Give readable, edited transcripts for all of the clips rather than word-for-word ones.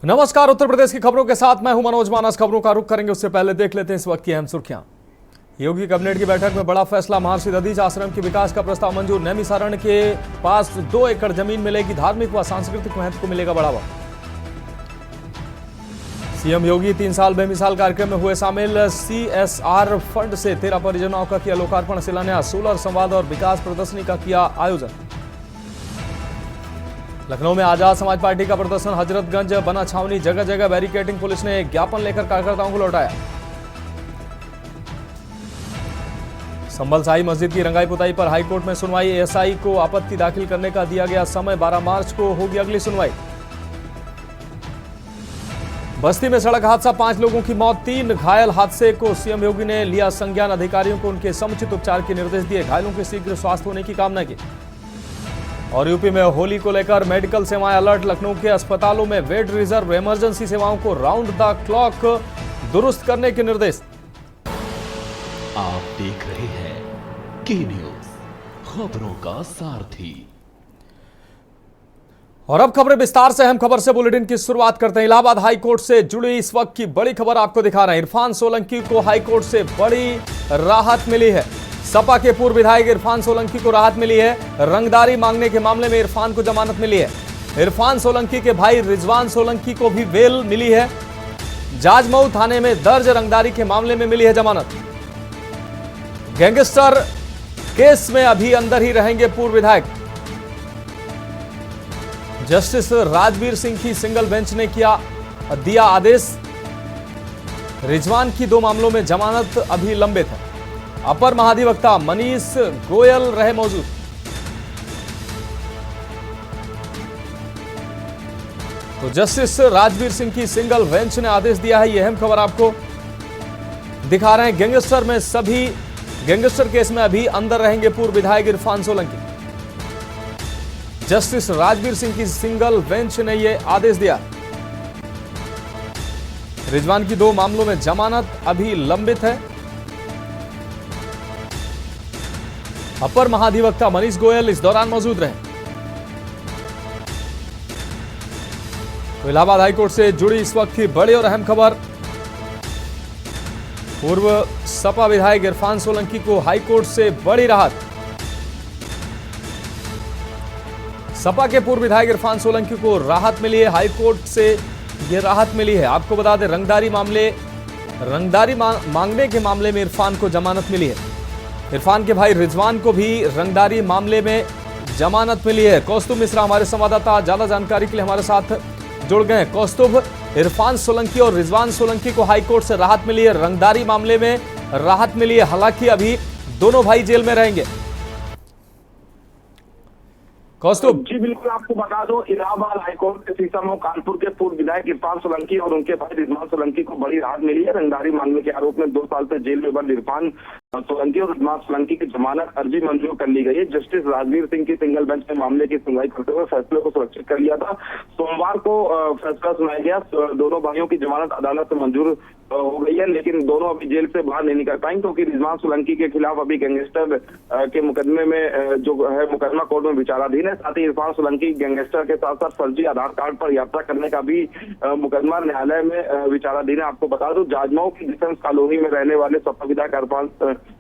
नमस्कार। उत्तर प्रदेश की खबरों के साथ मैं हूं मनोज मानस। खबरों का रुख करेंगे उससे पहले देख लेते हैं इस वक्त की अहम सुर्खियां। योगी कैबिनेट की बैठक में बड़ा फैसला। महर्षि दधीच आश्रम के विकास का प्रस्ताव मंजूर। नैमिषारण्य के पास 2 एकड़ जमीन मिलेगी। धार्मिक व सांस्कृतिक महत्व को मिलेगा बढ़ावा। सीएम योगी 3 साल बेमिसाल कार्यक्रम में हुए शामिल। CSR फंड से 13 परियोजनाओं का किया लोकार्पण शिलान्यास। सोलर संवाद और विकास प्रदर्शनी का किया आयोजन। लखनऊ में आजाद समाज पार्टी का प्रदर्शन। हजरतगंज बना छावनी जगह जगह बैरिकेडिंग। पुलिस ने ज्ञापन लेकर कार्यकर्ताओं को लौटाया। संभल शाही मस्जिद की रंगाई पुताई पर हाईकोर्ट में सुनवाई। एएसआई को आपत्ति दाखिल करने का दिया गया समय। 12 मार्च को होगी अगली सुनवाई। बस्ती में सड़क हादसा, 5 लोगों की मौत, 3 घायल। हादसे को सीएम योगी ने लिया संज्ञान। अधिकारियों को उनके समुचित उपचार के निर्देश दिए। घायलों के शीघ्र स्वास्थ्य होने की कामना की। और यूपी में होली को लेकर मेडिकल सेवाएं अलर्ट। लखनऊ के अस्पतालों में बेड रिजर्व। इमरजेंसी सेवाओं को राउंड द क्लॉक दुरुस्त करने के निर्देश। आप देख रहे हैं के न्यूज, खबरों का सारथी। और अब खबरें विस्तार से। अहम खबर से बुलेटिन की शुरुआत करते हैं। इलाहाबाद हाईकोर्ट से जुड़ी इस वक्त की बड़ी खबर आपको दिखा रहे हैं। इरफान सोलंकी को हाईकोर्ट से बड़ी राहत मिली है। सपा के पूर्व विधायक इरफान सोलंकी को राहत मिली है। रंगदारी मांगने के मामले में इरफान को जमानत मिली है। इरफान सोलंकी के भाई रिजवान सोलंकी को भी बेल मिली है। जाजमऊ थाने में दर्ज रंगदारी के मामले में मिली है जमानत। गैंगस्टर केस में अभी अंदर ही रहेंगे पूर्व विधायक। जस्टिस राजवीर सिंह की सिंगल बेंच ने दिया आदेश। रिजवान की 2 मामलों में जमानत अभी लंबित है। अपर महाधिवक्ता मनीष गोयल रहे मौजूद। तो जस्टिस राजवीर सिंह की सिंगल बेंच ने आदेश दिया है। यह अहम खबर आपको दिखा रहे हैं। गैंगस्टर केस में अभी अंदर रहेंगे पूर्व विधायक इरफान सोलंकी। जस्टिस राजवीर सिंह की सिंगल बेंच ने यह आदेश दिया। रिजवान की 2 मामलों में जमानत अभी लंबित है। अपर महाधिवक्ता मनीष गोयल इस दौरान मौजूद रहे। तो इलाहाबाद हाईकोर्ट से जुड़ी इस वक्त की बड़ी और अहम खबर। पूर्व सपा विधायक इरफान सोलंकी को हाईकोर्ट से बड़ी राहत। सपा के पूर्व विधायक इरफान सोलंकी को राहत मिली है। हाईकोर्ट से यह राहत मिली है। आपको बता दें, रंगदारी मांगने के मामले में इरफान को जमानत मिली है। इरफान के भाई रिजवान को भी रंगदारी मामले में जमानत मिली है। कौस्तुभ मिश्रा हमारे संवाददाता ज्यादा जानकारी के लिए हमारे साथ जुड़ गए हैं। कौस्तुभ, इरफान सोलंकी और रिजवान सोलंकी को हाईकोर्ट से राहत मिली है। रंगदारी मामले में राहत मिली है। हालांकि अभी दोनों भाई जेल में रहेंगे। कौस्तुभ जी बिल्कुल, आपको बता दो, इलाहाबाद हाईकोर्ट के सीसामऊ कानपुर के पूर्व विधायक इरफान सोलंकी और उनके भाई रिजवान सोलंकी को बड़ी राहत मिली है। रंगदारी मांगने के आरोप में 2 साल से जेल में बंद इरफान सोलंकी और रिजवान सोलंकी की जमानत अर्जी मंजूर कर ली गई है। जस्टिस राजवीर सिंह की सिंगल बेंच ने मामले की सुनवाई करते हुए फैसले को सुरक्षित कर लिया था। सोमवार को फैसला सुनाया गया। दोनों भाइयों की जमानत अदालत से मंजूर हो गई है, लेकिन दोनों अभी जेल से बाहर नहीं निकल पाएंगे क्योंकि रिजवान सोलंकी के खिलाफ अभी गैंगस्टर के मुकदमे में जो है मुकदमा कोर्ट में विचाराधीन है। साथ ही इरफान सोलंकी गैंगस्टर के साथ साथ फर्जी आधार कार्ड पर यात्रा करने का भी मुकदमा न्यायालय में विचाराधीन है। आपको बता दूं, जाजमऊ की डिफेंस कॉलोनी में रहने वाले सपा विधायक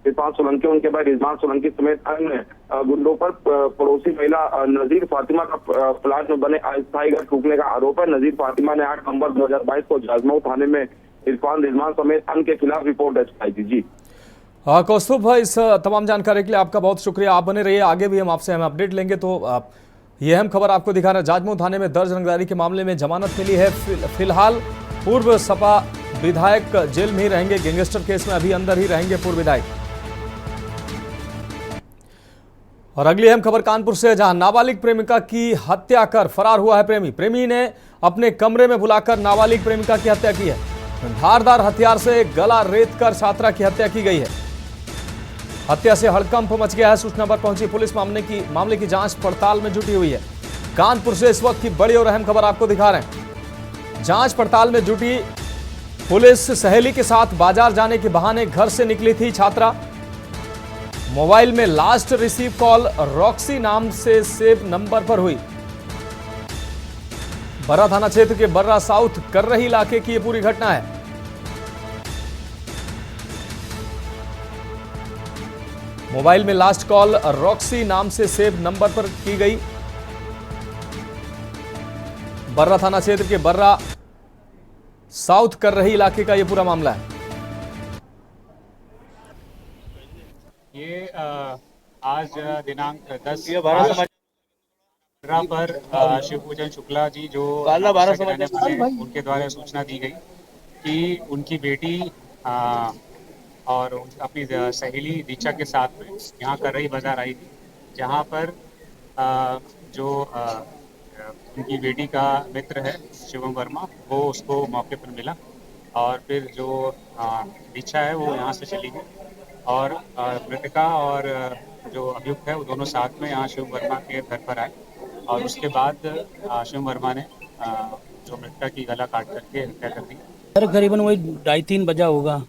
इरफान सोलंकी, उनके भाई रिजवान सोलंकी समेत अन्य गुंडों पर पड़ोसी महिला नजीर फातिमा का प्लाट में बने अस्थायी घर फूकने का आरोप है। नजीर फातिमा ने 8 नवंबर 2022 को जाजमऊ थाने में इरफान, रिजवान समेत अन्य के खिलाफ रिपोर्ट दर्ज कराई थी। जी कौस्तुभ भाई, इस तमाम जानकारी के लिए आपका बहुत शुक्रिया। आप बने रहिए, आगे भी हम आपसे अपडेट लेंगे। तो ये अहम खबर आपको दिखा रहे हैं। जाजमऊ थाने में दर्ज रंगदारी के मामले में जमानत मिली है। फिलहाल पूर्व सपा विधायक जेल में ही रहेंगे। गैंगस्टर केस में अभी अंदर ही रहेंगे पूर्व विधायक। और अगली अहम खबर कानपुर से, जहां नाबालिग प्रेमिका की हत्या कर फरार हुआ है प्रेमी ने अपने कमरे में बुलाकर नाबालिग प्रेमिका की हत्या की है। धारदार हथियार से गला रेत कर छात्रा की हत्या की गई है। हत्या से हड़कंप मच गया है। सूचना पर पहुंची पुलिस मामले की जांच पड़ताल में जुटी हुई है। कानपुर से इस वक्त की बड़ी और अहम खबर आपको दिखा रहे हैं। जांच पड़ताल में जुटी पुलिस सहेली के साथ बाजार जाने के बहाने घर से निकली थी छात्रा। मोबाइल में लास्ट रिसीव कॉल रॉक्सी नाम से सेव नंबर पर हुई। बर्रा थाना क्षेत्र के बर्रा साउथ कर्रही इलाके की ये पूरी घटना है। मोबाइल में लास्ट कॉल रॉक्सी नाम से सेव नंबर पर की गई। बर्रा थाना क्षेत्र के बर्रा साउथ कर्रही इलाके का यह पूरा मामला है। ये आज दिनांक 10 पर शिव पूजन शुक्ला जी जो उनके द्वारा सूचना दी गई कि उनकी बेटी और अपनी सहेली दीक्षा के साथ में यहाँ कर्रही बाजार आई थी, जहाँ पर जो उनकी बेटी का मित्र है शिवम वर्मा, वो उसको मौके पर मिला और फिर जो दीक्षा है वो यहाँ से चली गई और मृतका और जो अभियुक्त है वो दोनों साथ में यहाँ शिव वर्मा के घर पर आए और उसके बाद शिव वर्मा ने जो मृतका की गला काट करके हत्या कर दी। सर करीबन वही 2:30 बजा होगा,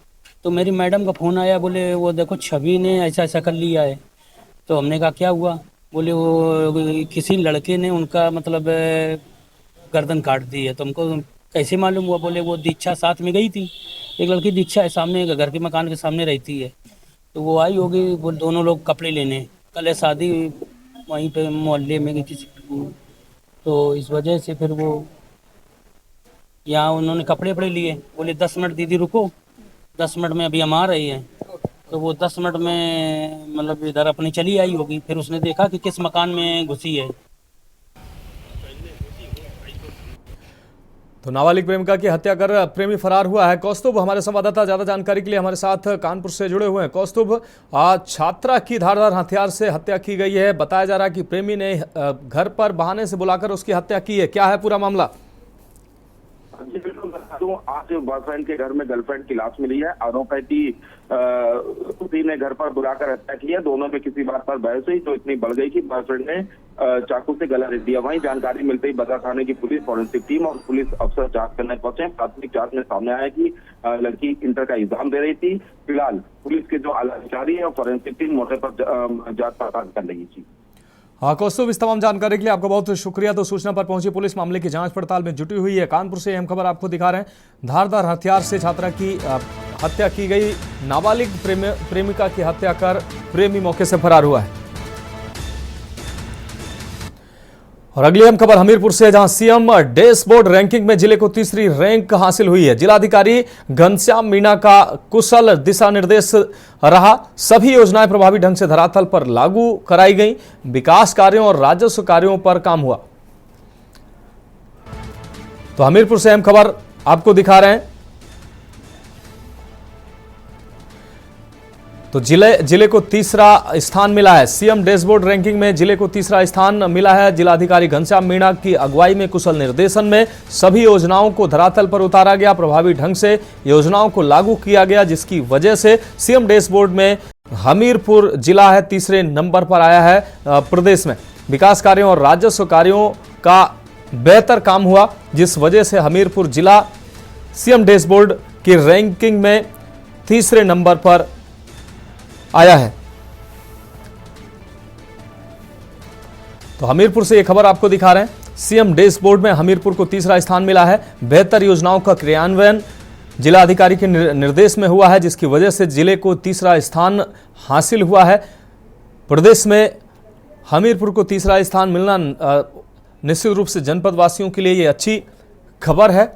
तो मेरी मैडम का फ़ोन आया, बोले वो देखो छवि ने ऐसा ऐसा कर लिया है। तो हमने कहा क्या हुआ? बोले वो किसी लड़के ने उनका मतलब गर्दन काट दी है। तो हमको कैसे मालूम हुआ? बोले वो दीक्षा साथ में गई थी, एक लड़की दीक्षा है सामने घर के मकान के सामने रहती है, तो वो आई होगी, वो दोनों लोग कपड़े लेने, कल है शादी वहीं पे मोहल्ले में किसी, तो इस वजह से फिर वो यहाँ उन्होंने कपड़े वपड़े लिए। बोले 10 मिनट दीदी रुको, 10 मिनट में अभी हम आ रही हैं। तो वो 10 मिनट में मतलब इधर अपनी चली आई होगी, फिर उसने देखा कि किस मकान में घुसी है। तो नाबालिग प्रेमिका की हत्या कर प्रेमी फरार हुआ है। कौस्तुभ हमारे संवाददाता ज्यादा जानकारी के लिए हमारे साथ कानपुर से जुड़े हुए हैं। कौस्तुभ, आज छात्रा की धारदार हथियार से हत्या की गई है, बताया जा रहा है कि प्रेमी ने घर पर बहाने से बुलाकर उसकी हत्या की है, क्या है पूरा मामला? जी बिल्कुल बता दूं, आज बॉयफ्रेंड के घर में गर्लफ्रेंड की लाश मिली है। आरोप है कि उसी ने घर पर बुलाकर हत्या की है। दोनों में किसी बात पर बहस हुई तो इतनी बढ़ गई कि बॉयफ्रेंड ने चाकू से गला रेत दिया। वहीं जानकारी मिलते ही बर्रा थाने की पुलिस, फॉरेंसिक टीम और पुलिस अफसर जांच करने पहुंचे। प्राथमिक जांच में सामने आया कि लड़की इंटर का एग्जाम दे रही थी। फिलहाल पुलिस के जो आला अधिकारी है और फॉरेंसिक टीम मौके पर जांच पड़ताल कर रही थी। हाँ कौस्तुभ, इस तमाम जानकारी के लिए आपका बहुत शुक्रिया। तो सूचना पर पहुंची पुलिस मामले की जांच पड़ताल में जुटी हुई है। कानपुर से अहम खबर आपको दिखा रहे हैं। धारदार हथियार से छात्रा की हत्या की गई। नाबालिग प्रेमिका की हत्या कर प्रेमी मौके से फरार हुआ है। और अगली अहम खबर हमीरपुर से, जहां सीएम डैशबोर्ड रैंकिंग में जिले को तीसरी रैंक हासिल हुई है। जिलाधिकारी घनश्याम मीणा का कुशल दिशा निर्देश रहा। सभी योजनाएं प्रभावी ढंग से धरातल पर लागू कराई गई। विकास कार्यों और राजस्व कार्यों पर काम हुआ। तो हमीरपुर से अहम खबर आपको दिखा रहे हैं। तो जिले को तीसरा स्थान मिला है। सीएम डैशबोर्ड रैंकिंग में जिले को तीसरा स्थान मिला है। जिलाधिकारी घनश्याम मीणा की अगुवाई में कुशल निर्देशन में सभी योजनाओं को धरातल पर उतारा गया, प्रभावी ढंग से योजनाओं को लागू किया गया, जिसकी वजह से सीएम डैशबोर्ड में हमीरपुर जिला है तीसरे नंबर पर आया है प्रदेश में। विकास कार्यों और राजस्व कार्यों का बेहतर काम हुआ, जिस वजह से हमीरपुर जिला सीएम डैशबोर्ड की रैंकिंग में तीसरे नंबर पर आया है। तो हमीरपुर से यह खबर आपको दिखा रहे हैं। सीएम डैशबोर्ड में हमीरपुर को तीसरा स्थान मिला है। बेहतर योजनाओं का क्रियान्वयन जिला अधिकारी के निर्देश में हुआ है, जिसकी वजह से जिले को तीसरा स्थान हासिल हुआ है। प्रदेश में हमीरपुर को तीसरा स्थान मिलना निश्चित रूप से जनपद वासियों के लिए यह अच्छी खबर है।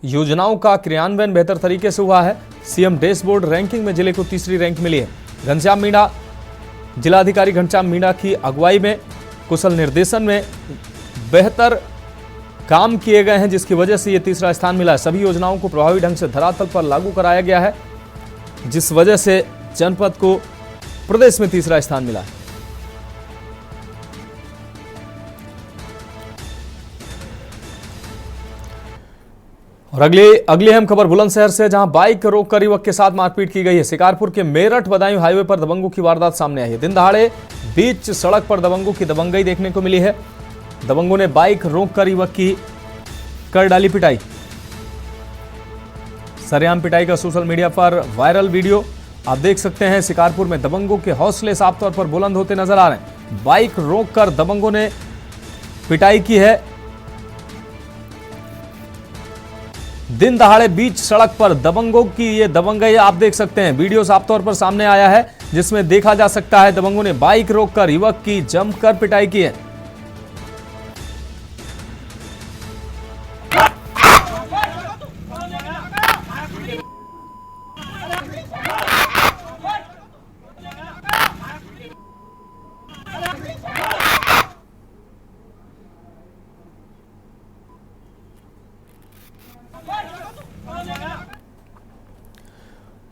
योजनाओं का क्रियान्वयन बेहतर तरीके से हुआ है। सीएम डैशबोर्ड रैंकिंग में जिले को तीसरी रैंक मिली है। घनश्याम मीणा, जिलाधिकारी घनश्याम मीणा की अगुवाई में कुशल निर्देशन में बेहतर काम किए गए हैं, जिसकी वजह से यह तीसरा स्थान मिला है। सभी योजनाओं को प्रभावी ढंग से धरातल पर लागू कराया गया है, जिस वजह से जनपद को प्रदेश में तीसरा स्थान मिला है। और अगली अहम खबर बुलंदशहर से, जहां बाइक रोककर युवक के साथ मारपीट की गई है। शिकारपुर के मेरठ बदायूं हाईवे पर दबंगों की वारदात सामने आई है। दिन दहाड़े बीच सड़क पर दबंगों की दबंगई देखने को मिली है। दबंगों ने बाइक रोककर युवक की कर डाली पिटाई। सरेआम पिटाई का सोशल मीडिया पर वायरल वीडियो आप देख सकते हैं। शिकारपुर में दबंगों के हौसले साफ तौर पर बुलंद होते नजर आ रहे हैं। बाइक रोककर दबंगों ने पिटाई की है। दिन दहाड़े बीच सड़क पर दबंगों की ये दबंगई आप देख सकते हैं। वीडियो साफ तौर पर सामने आया है जिसमें देखा जा सकता है दबंगों ने बाइक रोककर युवक की जमकर पिटाई की है।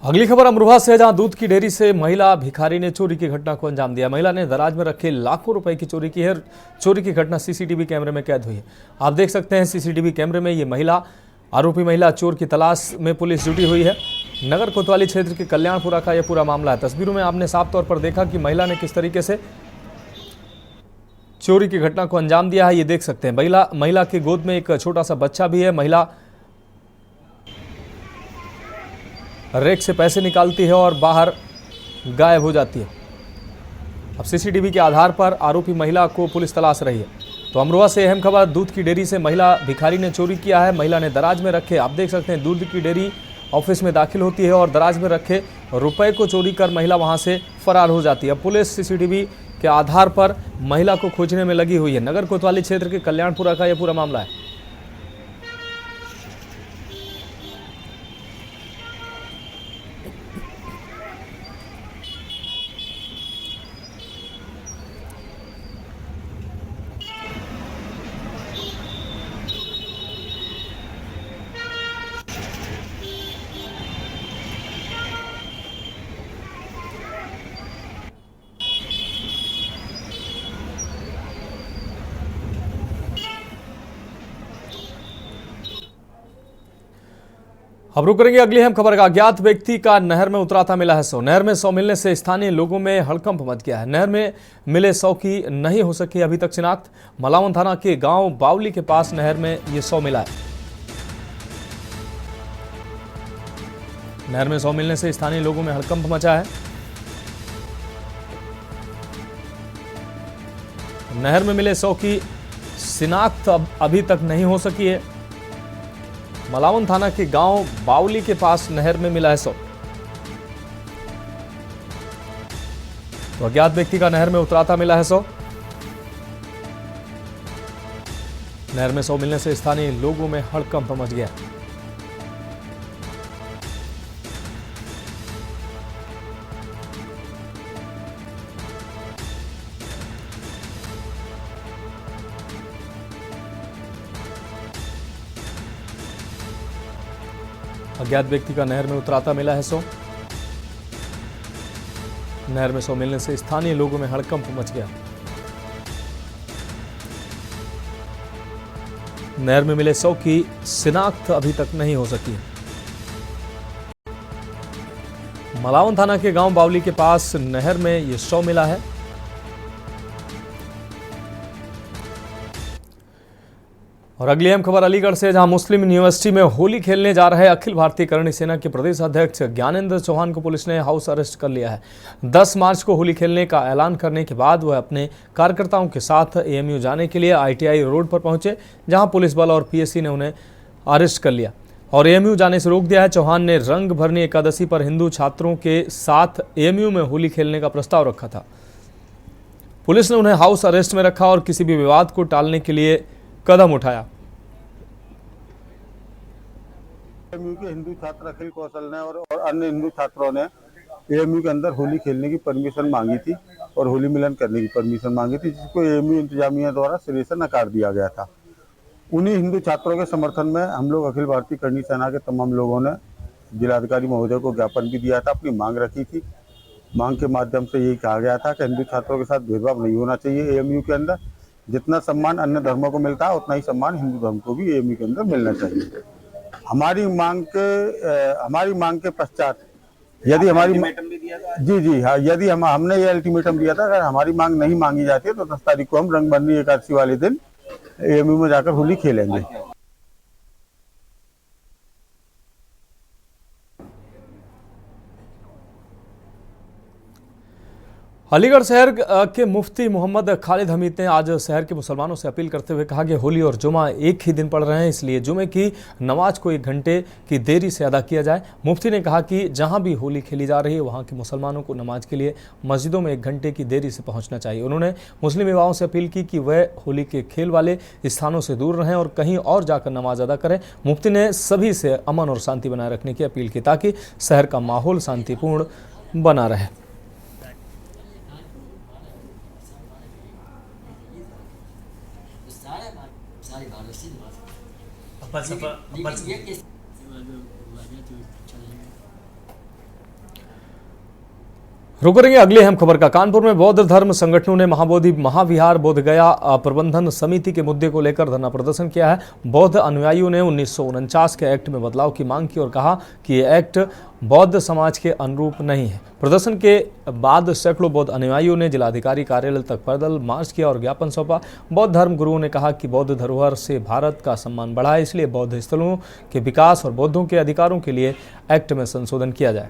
अगली खबर अमरोहा से, जहां दूध की डेयरी से महिला भिखारी ने चोरी की घटना को अंजाम दिया। महिला ने दराज में रखे लाखों रुपए की चोरी की है। चोरी की घटना सीसीटीवी कैमरे में कैद हुई है। आप देख सकते हैं सीसीटीवी कैमरे में ये महिला, आरोपी महिला चोर की तलाश में पुलिस जुटी हुई है। नगर कोतवाली क्षेत्र के कल्याणपुरा का यह पूरा मामला है। तस्वीरों में आपने साफ तौर पर देखा कि महिला ने किस तरीके से चोरी की घटना को अंजाम दिया है। ये देख सकते हैं महिला की गोद में एक छोटा सा बच्चा भी है। महिला रैक से पैसे निकालती है और बाहर गायब हो जाती है। अब सीसीटीवी के आधार पर आरोपी महिला को पुलिस तलाश रही है। तो अमरोहा से अहम खबर, दूध की डेयरी से महिला भिखारी ने चोरी किया है। महिला ने दराज में रखे, आप देख सकते हैं, दूध की डेयरी ऑफिस में दाखिल होती है और दराज में रखे रुपए को चोरी कर महिला वहां से फरार हो जाती है। पुलिस सीसीटीवी के आधार पर महिला को खोजने में लगी हुई है। नगर कोतवाली क्षेत्र के कल्याणपुरा का यह पूरा मामला है। अब रुक करेंगे अगली अहम खबर का। अज्ञात व्यक्ति का नहर में उतरा था मिला है शव। नहर में शव मिलने से स्थानीय लोगों में हड़कंप मच गया है। नहर में मिले शव की नहीं हो सकी अभी तक शिनाख्त। मलावन थाना के गांव बावली के पास नहर में यह शव मिला है। नहर में शव मिलने से स्थानीय लोगों में हड़कंप मचा है। नहर में मिले शव की शिनाख्त अभी तक नहीं हो सकी है। मलावन थाना के गांव बावली के पास नहर में मिला है शव। तो अज्ञात व्यक्ति का नहर में उतरा था मिला है शव। नहर में शव मिलने से स्थानीय लोगों में हड़कंप मच गया। अज्ञात व्यक्ति का नहर में उतराता मिला है शव। नहर में शव मिलने से स्थानीय लोगों में हड़कंप मच गया। नहर में मिले शव की शिनाख्त अभी तक नहीं हो सकी। मलावन थाना के गांव बावली के पास नहर में यह शव मिला है। और अगली अहम खबर अलीगढ़ से, जहां मुस्लिम यूनिवर्सिटी में होली खेलने जा रहे अखिल भारतीय करणी सेना के प्रदेश अध्यक्ष ज्ञानेंद्र चौहान को पुलिस ने हाउस अरेस्ट कर लिया है। 10 मार्च को होली खेलने का ऐलान करने के बाद वह अपने कार्यकर्ताओं के साथ एएमयू जाने के लिए आईटीआई रोड पर पहुंचे, जहां पुलिस बल और पीएससी ने उन्हें अरेस्ट कर लिया और एएमयू जाने से रोक दिया है। चौहान ने रंग भरनी एकादशी पर हिंदू छात्रों के साथ एएमयू में होली खेलने का प्रस्ताव रखा था। पुलिस ने उन्हें हाउस अरेस्ट में रखा और किसी भी विवाद को टालने के लिए कदम उठाया। एएमयू के हिंदू छात्र अखिल कौशल ने और अन्य हिंदू छात्रों ने एएमयू के अंदर होली खेलने की परमिशन मांगी थी और होली मिलन करने की परमिशन मांगी थी, जिसको एएमयू इंतजामिया द्वारा सिरे से नकार दिया गया था। उन्हीं हिंदू छात्रों के समर्थन में हम लोग अखिल भारतीय करणी सेना के तमाम लोगों ने जिलाधिकारी महोदय को ज्ञापन भी दिया था, अपनी मांग रखी थी। मांग के माध्यम से यही कहा गया था कि हिंदू छात्रों के साथ भेदभाव नहीं होना चाहिए। एएमयू के अंदर जितना सम्मान अन्य धर्मों को मिलता है उतना ही सम्मान हिंदू धर्म को भी एएमयू के अंदर मिलना चाहिए। हमारी मांग के पश्चात यदि हमारी जी हाँ, यदि हमने ये अल्टीमेटम दिया था, अगर हमारी मांग नहीं मांगी जाती है तो 10 तारीख को हम रंगभरनी एकादशी वाले दिन एएमयू में जाकर होली खेलेंगे। अलीगढ़ शहर के मुफ्ती मोहम्मद खालिद हमीद ने आज शहर के मुसलमानों से अपील करते हुए कहा कि होली और जुमा एक ही दिन पड़ रहे हैं, इसलिए जुमे की नमाज को 1 घंटे की देरी से अदा किया जाए। मुफ्ती ने कहा कि जहां भी होली खेली जा रही है वहां के मुसलमानों को नमाज के लिए मस्जिदों में 1 घंटे की देरी से पहुंचना चाहिए। उन्होंने मुस्लिम युवाओं से अपील की कि वह होली के खेल वाले स्थानों से दूर रहें और कहीं और जाकर नमाज अदा करें। मुफ्ती ने सभी से अमन और शांति बनाए रखने की अपील की ताकि शहर का माहौल शांतिपूर्ण बना रहे। रुक करेंगे अगली अहम खबर का। कानपुर में बौद्ध धर्म संगठनों ने महाबोधि महाविहार बोधगया प्रबंधन समिति के मुद्दे को लेकर धरना प्रदर्शन किया है। बौद्ध अनुयायियों ने 1949 के एक्ट में बदलाव की मांग की और कहा कि यह एक्ट बौद्ध समाज के अनुरूप नहीं है। प्रदर्शन के बाद सैकड़ों बौद्ध अनुयायियों ने जिलाधिकारी कार्यालय तक पैदल मार्च किया और ज्ञापन सौंपा। बौद्ध धर्म गुरुओं ने कहा कि बौद्ध धरोहर से भारत का सम्मान बढ़ा है, इसलिए बौद्ध स्थलों के विकास और बौद्धों के अधिकारों के लिए एक्ट में संशोधन किया जाए।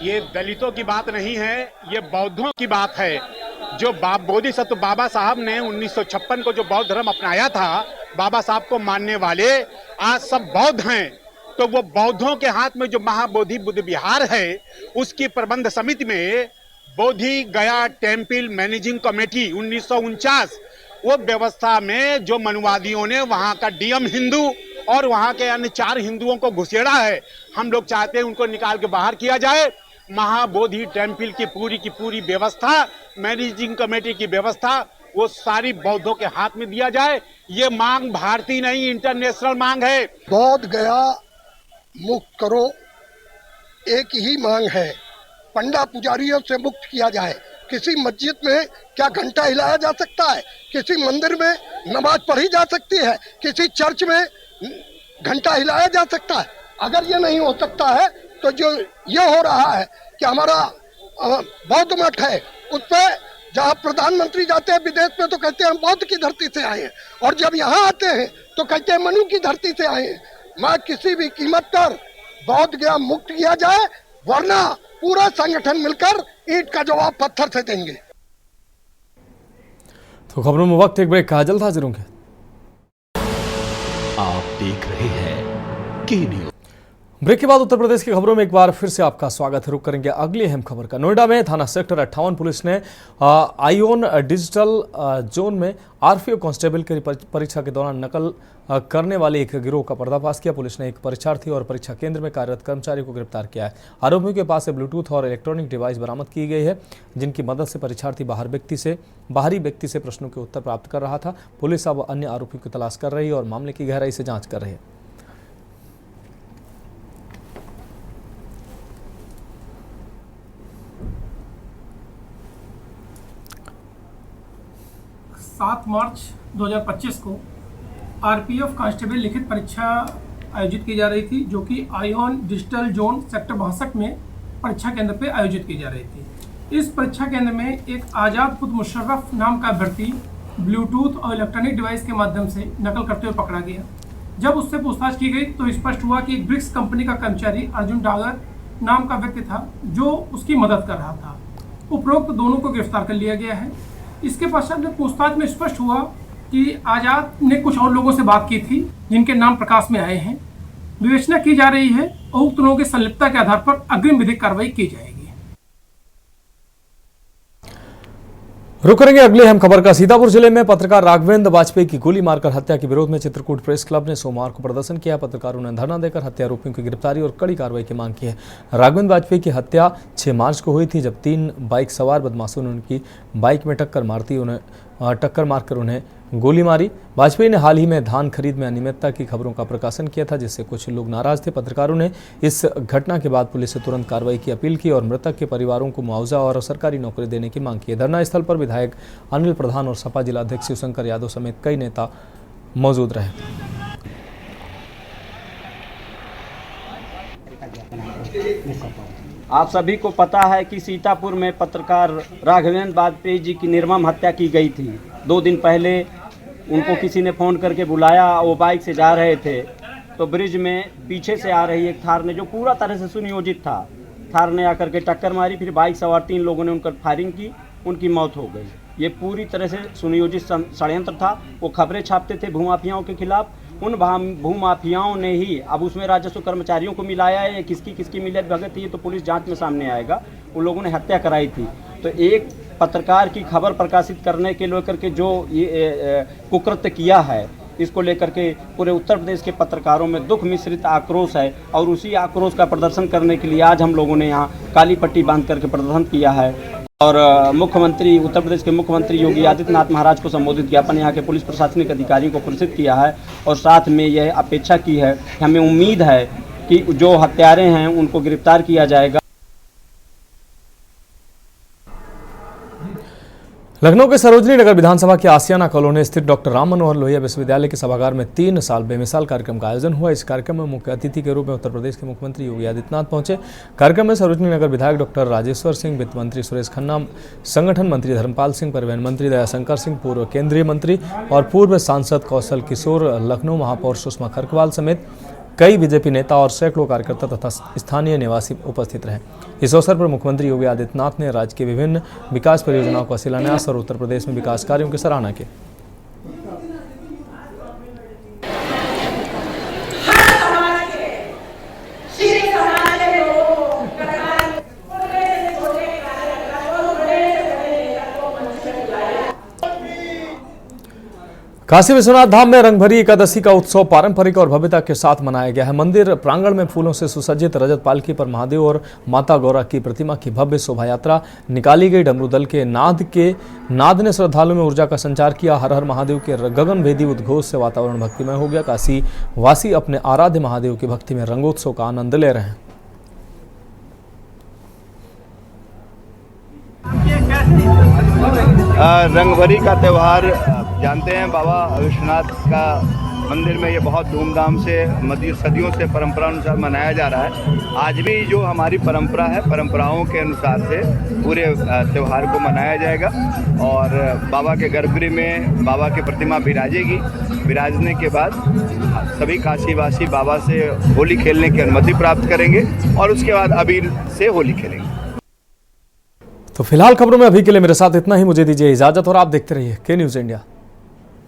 ये दलितों की बात नहीं है, ये बौद्धों की बात है। जो बोधिसत्व बाबा साहब ने 1956 को जो बौद्ध धर्म अपनाया था, बाबा साहब को मानने वाले आज सब बौद्ध हैं। तो वो बौद्धों के हाथ में जो महाबोधि बुद्ध विहार है, उसकी प्रबंध समिति में बोधि गया टेम्पल मैनेजिंग कमेटी 1949 वो व्यवस्था में जो मनुवादियों ने वहां का डीएम हिंदू और वहां के अन्य 4 हिंदुओं को घुसेड़ा है, हम लोग चाहते हैं उनको निकाल के बाहर किया जाए। महाबोधि टेम्पल की पूरी व्यवस्था, मैनेजिंग कमेटी की व्यवस्था, वो सारी बौद्धों के हाथ में दिया जाए। ये मांग भारतीय नहीं, इंटरनेशनल मांग है। बौद्ध गया मुक्त करो, एक ही मांग है, पंडा पुजारियों से मुक्त किया जाए। किसी मस्जिद में क्या घंटा हिलाया जा सकता है? किसी मंदिर में नमाज पढ़ी जा सकती है? किसी चर्च में घंटा हिलाया जा सकता है? अगर ये नहीं हो सकता है तो जो ये हो रहा है कि हमारा बौद्ध मठ है, उस पर जहाँ प्रधानमंत्री जाते हैं विदेश में तो कहते हैं हम बौद्ध की धरती से आए हैं, और जब यहाँ आते हैं तो कहते हैं मनु की धरती से आए हैं। मैं किसी भी कीमत पर बौद्ध गया मुक्त किया जाए, वरना पूरा संगठन मिलकर ईंट का जवाब पत्थर से देंगे। तो खबरों में वक्त एक ब्रेक का, जल्द हाजिर होंगे। आप देख रहे हैं की न्यूज। ब्रेक के बाद उत्तर प्रदेश की खबरों में एक बार फिर से आपका स्वागत है। रुक करेंगे अगली अहम खबर का। नोएडा में थाना सेक्टर 58 पुलिस ने आईओन डिजिटल जोन में आरपीओ कांस्टेबल की परीक्षा के दौरान नकल करने वाले एक गिरोह का पर्दाफाश किया। पुलिस ने एक परीक्षार्थी और परीक्षा केंद्र में कार्यरत कर्मचारी को गिरफ्तार किया है। आरोपियों के पास से ब्लूटूथ और इलेक्ट्रॉनिक डिवाइस बरामद की गई है, जिनकी मदद से परीक्षार्थी बाहरी व्यक्ति से प्रश्नों के उत्तर प्राप्त कर रहा था। पुलिस अब अन्य आरोपियों की तलाश कर रही है और मामले की गहराई से जाँच कर रही है। मार्च 2025 को आरपीएफ कांस्टेबल लिखित परीक्षा आयोजित की जा रही थी, जो कि आईओन डिजिटल जोन सेक्टर 62 में परीक्षा केंद्र पर आयोजित की जा रही थी। इस परीक्षा केंद्र में एक आज़ाद खुद मुशर्रफ नाम का अभ्यर्थी ब्लूटूथ और इलेक्ट्रॉनिक डिवाइस के माध्यम से नकल करते हुए पकड़ा गया। जब उससे पूछताछ की गई तो स्पष्ट हुआ कि एक ब्रिक्स कंपनी का कर्मचारी अर्जुन डागर नाम का व्यक्ति था, जो उसकी मदद कर रहा था। उपरोक्त दोनों को गिरफ्तार कर लिया गया है। इसके पश्चात में पूछताछ में स्पष्ट हुआ कि आज़ाद ने कुछ और लोगों से बात की थी, जिनके नाम प्रकाश में आए हैं। विवेचना की जा रही है और उक्त लोगों की संलिप्तता के आधार पर अग्रिम विधिक कार्रवाई की जाएगी। रुक करेंगे अगली अहम खबर का। सीतापुर जिले में पत्रकार राघवेंद्र वाजपेयी की गोली मारकर हत्या के विरोध में चित्रकूट प्रेस क्लब ने सोमवार को प्रदर्शन किया। पत्रकारों ने धरना देकर हत्या आरोपियों की गिरफ्तारी और कड़ी कार्रवाई की मांग की है। राघवेंद्र वाजपेयी की हत्या 6 मार्च को हुई थी, जब 3 बाइक सवार बदमाशों ने उनकी बाइक में टक्कर मारकर उन्हें गोली मारी। वाजपेयी ने हाल ही में धान खरीद में अनियमितता की खबरों का प्रकाशन किया था, जिससे कुछ लोग नाराज थे। पत्रकारों ने इस घटना के बाद पुलिस से तुरंत कार्रवाई की अपील की और मृतक के परिवारों को मुआवजा और सरकारी नौकरी देने की मांग की। धरना स्थल पर विधायक अनिल प्रधान और सपा जिलाध्यक्ष शिवशंकर यादव समेत कई नेता मौजूद रहे। आप सभी को पता है कि सीतापुर में पत्रकार राघवेंद्र वाजपेयी जी की निर्मम हत्या की गई थी। 2 दिन पहले उनको किसी ने फ़ोन करके बुलाया, वो बाइक से जा रहे थे तो ब्रिज में पीछे से आ रही एक थार ने, जो पूरा तरह से सुनियोजित था, थार ने आकर के टक्कर मारी। फिर बाइक सवार 3 लोगों ने उन पर फायरिंग की, उनकी मौत हो गई। ये पूरी तरह से सुनियोजित षड्यंत्र था। वो खबरें छापते थे भूमाफियाओं के खिलाफ। उन भूमाफियाओं ने ही अब उसमें राजस्व कर्मचारियों को मिलाया है। किसकी मिलियत भगत थी, तो पुलिस जांच में सामने आएगा। उन लोगों ने हत्या कराई थी। तो एक पत्रकार की खबर प्रकाशित करने के लेकर के जो ये कुकृत्य किया है, इसको लेकर के पूरे उत्तर प्रदेश के पत्रकारों में दुख मिश्रित आक्रोश है। और उसी आक्रोश का प्रदर्शन करने के लिए आज हम लोगों ने यहाँ काली पट्टी बांध करके प्रदर्शन किया है और मुख्यमंत्री, उत्तर प्रदेश के मुख्यमंत्री योगी आदित्यनाथ महाराज को संबोधित किया, अपन यहाँ के पुलिस प्रशासनिक अधिकारियों को प्रेषित किया है और साथ में यह अपेक्षा की है कि हमें उम्मीद है कि जो हत्यारे हैं उनको गिरफ्तार किया जाएगा। लखनऊ के सरोजनी नगर विधानसभा के आसियाना कॉलोनी स्थित डॉक्टर राम मनोहर लोहिया विश्वविद्यालय के सभागार में 3 साल बेमिसाल कार्यक्रम का आयोजन हुआ। इस कार्यक्रम में मुख्य अतिथि के रूप में उत्तर प्रदेश के मुख्यमंत्री योगी आदित्यनाथ पहुंचे। कार्यक्रम में सरोजनी नगर विधायक डॉक्टर राजेश्वर सिंह, वित्त मंत्री सुरेश खन्ना, संगठन मंत्री धर्मपाल सिंह, परिवहन मंत्री दयाशंकर सिंह, पूर्व केंद्रीय मंत्री और पूर्व सांसद कौशल किशोर, लखनऊ महापौर सुषमा खरकवाल समेत कई बीजेपी नेता और सैकड़ों कार्यकर्ता तथा स्थानीय निवासी उपस्थित रहे। इस अवसर पर मुख्यमंत्री योगी आदित्यनाथ ने राज्य की विभिन्न विकास परियोजनाओं का शिलान्यास और उत्तर प्रदेश में विकास कार्यों की सराहना की। काशी विश्वनाथ धाम में रंगभरी एकादशी का उत्सव पारंपरिक और भव्यता के साथ मनाया गया है। मंदिर प्रांगण में फूलों से सुसज्जित रजत पालकी पर महादेव और माता गौरा की प्रतिमा की भव्य शोभा यात्रा निकाली गई। डमरू दल के नाद ने श्रद्धालुओं में ऊर्जा का संचार किया। हर हर महादेव के गगनभेदी उद्घोष से वातावरण भक्तिमय हो गया। काशी वासी अपने आराध्य महादेव की भक्ति में रंगोत्सव का आनंद ले रहे हैं। रंगभरी का त्यौहार जानते हैं, बाबा विश्वनाथ का मंदिर में ये बहुत धूमधाम से सदियों से परंपरा अनुसार मनाया जा रहा है। आज भी जो हमारी परंपरा है, परंपराओं के अनुसार से पूरे त्यौहार को मनाया जाएगा और बाबा के गर्भगृह में बाबा की प्रतिमा विराजेगी। विराजने के बाद सभी काशीवासी बाबा से होली खेलने की अनुमति प्राप्त करेंगे और उसके बाद अबीर से होली खेलेंगे। तो फिलहाल खबरों में अभी के लिए मेरे साथ इतना ही। मुझे दीजिए इजाजत और आप देखते रहिए के न्यूज इंडिया।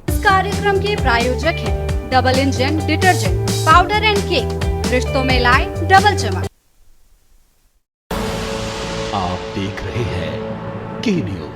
इस कार्यक्रम के प्रायोजक हैं double engine detergent powder and cake, रिश्तों में लाए डबल चमक। आप देख रहे हैं के न्यूज।